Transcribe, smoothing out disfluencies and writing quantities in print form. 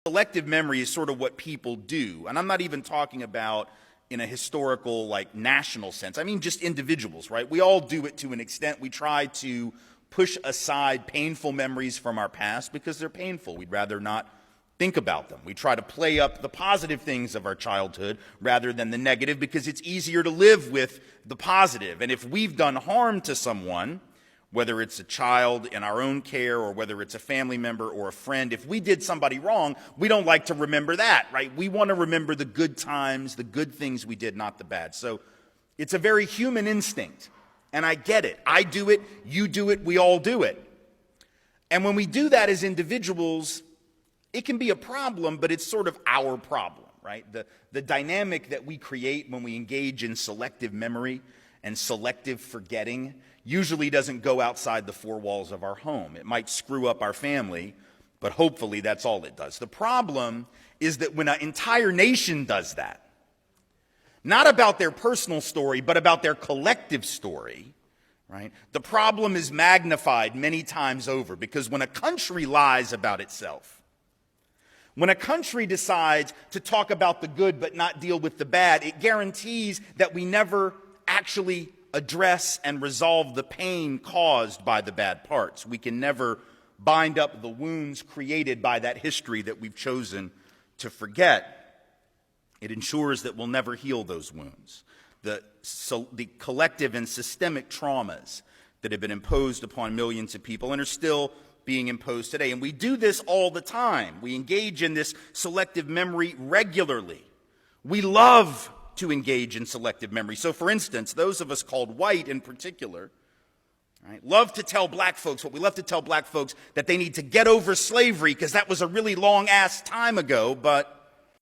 Selective memory is sort of what people do, and I'm not even talking about in a historical, like, national sense. I mean just individuals, right? We all do it to an extent. We try to push aside painful memories from our past because they're painful. We'd rather not think about them. We try to play up the positive things of our childhood rather than the negative because it's easier to live with the positive. And if we've done harm to someone, whether it's a child in our own care or whether it's a family member or a friend, if we did somebody wrong, we don't like to remember that, right? We want to remember the good times, the good things we did, not the bad. So it's a very human instinct, and I get it. I do it, you do it, we all do it. And when we do that as individuals, it can be a problem, but it's sort of our problem, right? The dynamic that we create when we engage in selective memory and selective forgetting usually doesn't go outside the four walls of our home. It might screw up our family, but hopefully that's all it does. The problem is that when an entire nation does that, not about their personal story, but about their collective story, right? The problem is magnified many times over because when a country lies about itself, when a country decides to talk about the good but not deal with the bad, it guarantees that we never actually address and resolve the pain caused by the bad parts. We can never bind up the wounds created by that history that we've chosen to forget. It ensures that we'll never heal those wounds. The collective and systemic traumas that have been imposed upon millions of people and are still being imposed today. And we do this all the time. We engage in this selective memory regularly. We love to engage in selective memory. So, for instance, those of us called white in particular, right, love to tell black folks that they need to get over slavery because that was a really long-ass time ago, but